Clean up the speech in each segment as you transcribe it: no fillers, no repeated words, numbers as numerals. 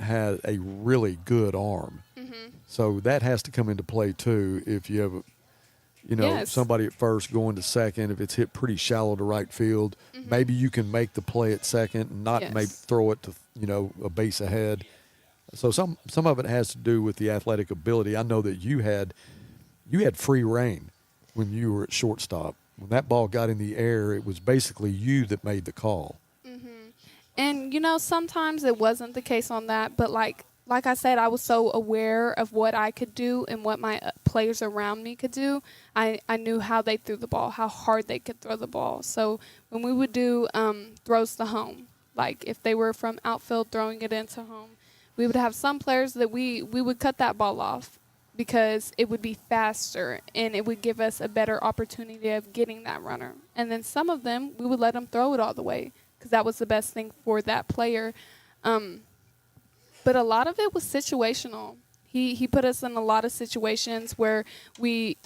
had a really good arm. So that has to come into play too. If you have, Yes. somebody at first going to second, if it's hit pretty shallow to right field, maybe you can make the play at second and not maybe Yes. throw it to, a base ahead. So some of it has to do with the athletic ability. I know that you had free reign when you were at shortstop. When that ball got in the air, it was basically you that made the call. And sometimes it wasn't the case on that, but like I said, I was so aware of what I could do and what my players around me could do. I knew how they threw the ball, how hard they could throw the ball. So when we would do throws to home, like if they were from outfield throwing it into home, we would have some players that we would cut that ball off because it would be faster and it would give us a better opportunity of getting that runner. And then some of them, we would let them throw it all the way because that was the best thing for that player. But a lot of it was situational. He put us in a lot of situations where it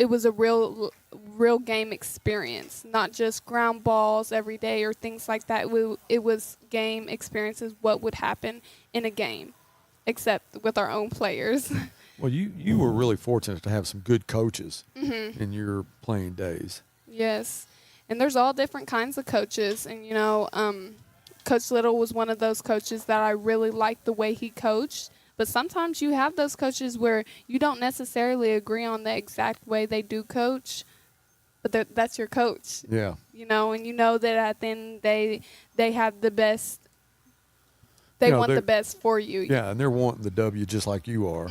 was a real game experience, not just ground balls every day or things like that. It was game experiences, what would happen in a game, except with our own players. Well, you were really fortunate to have some good coaches in your playing days. Yes. And there's all different kinds of coaches. And, Coach Little was one of those coaches that I really liked the way he coached. But sometimes you have those coaches where you don't necessarily agree on the exact way they do coach, but that's your coach. Yeah. And you know that at the end they have the best. They want the best for you. Yeah, and they're wanting the W just like you are.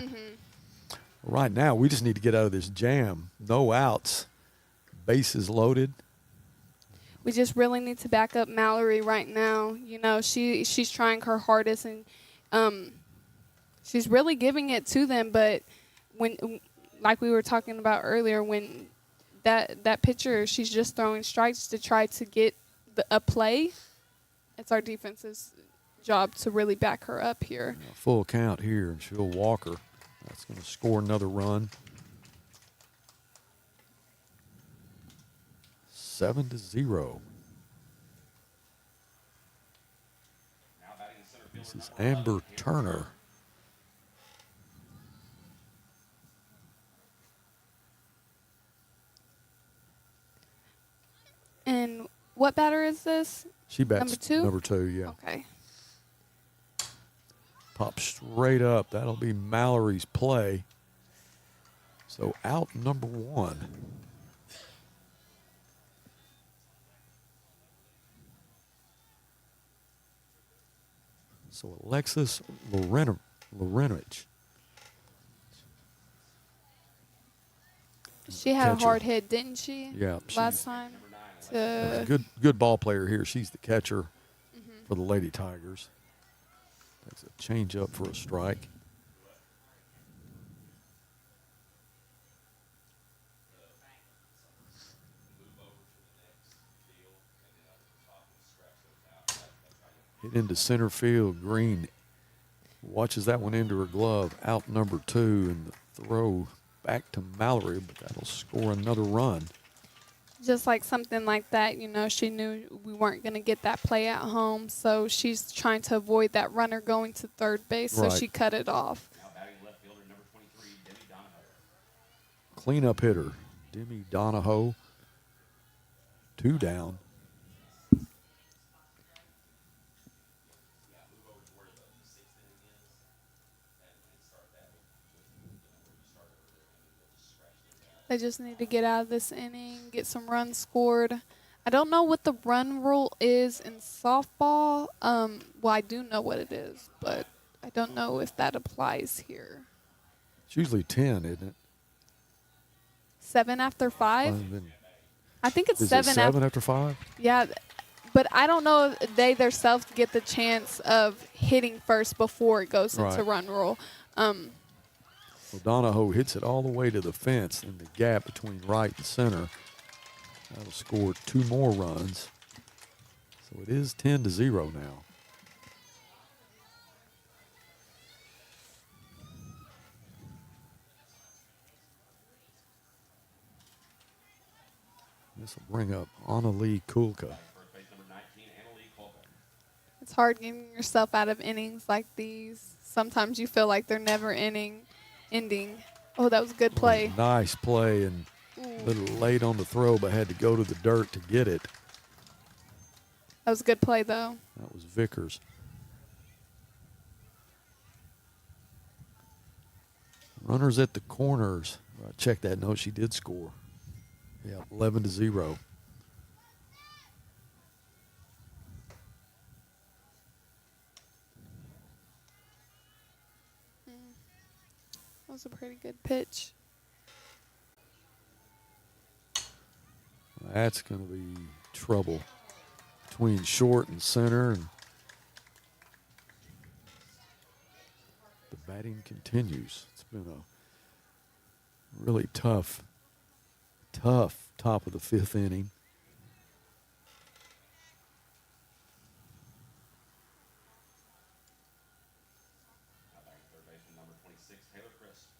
Right now, we just need to get out of this jam. No outs, bases loaded. We just really need to back up Mallory right now. She's trying her hardest and she's really giving it to them. But when, like we were talking about earlier, when that pitcher, she's just throwing strikes to try to get a play. It's our defense's job to really back her up here. Full count here, and she'll walk her. That's going to score another run. 7-0. This is Amber Turner. And what batter is this? She bats number 2? Number 2, yeah. Okay. Pop straight up. That'll be Mallory's play. So out number 1. So Alexis Lorenovich. She had catcher. a hard hit, didn't she? Yeah. Last time. Good ball player here. She's the catcher for the Lady Tigers. Takes a change up for a strike. Hit into center field. Green watches that one into her glove. Out number 2, and the throw back to Mallory, but that'll score another run. Just like something like that, she knew we weren't going to get that play at home, so she's trying to avoid that runner going to third base, so she cut it off. Now batting left fielder number 23, Demi Donahoe. Cleanup hitter, Demi Donahoe. 2 down. They just need to get out of this inning, get some runs scored. I don't know what the run rule is in softball. Well, I do know what it is, but I don't know if that applies here. It's usually 10, isn't it? 7 after 5? I think it's Is 7 it 7 after 5? Yeah, but I don't know if they themselves get the chance of hitting first before it goes into run rule. Well, Donahoe hits it all the way to the fence in the gap between right and center. That'll score 2 more runs. So it is 10-0 now. This will bring up Annalie Kulka. It's hard getting yourself out of innings like these. Sometimes you feel like they're never ending. Oh, that was a good play. Nice play, and a little late on the throw, but had to go to the dirt to get it. That was a good play, though. That was Vickers. Runners at the corners. Check that note. She did score. Yeah, 11-0. That was a pretty good pitch. That's going to be trouble between short and center. And the batting continues. It's been a really tough top of the fifth inning. Now batting third baseman number 26, Taylor Chris.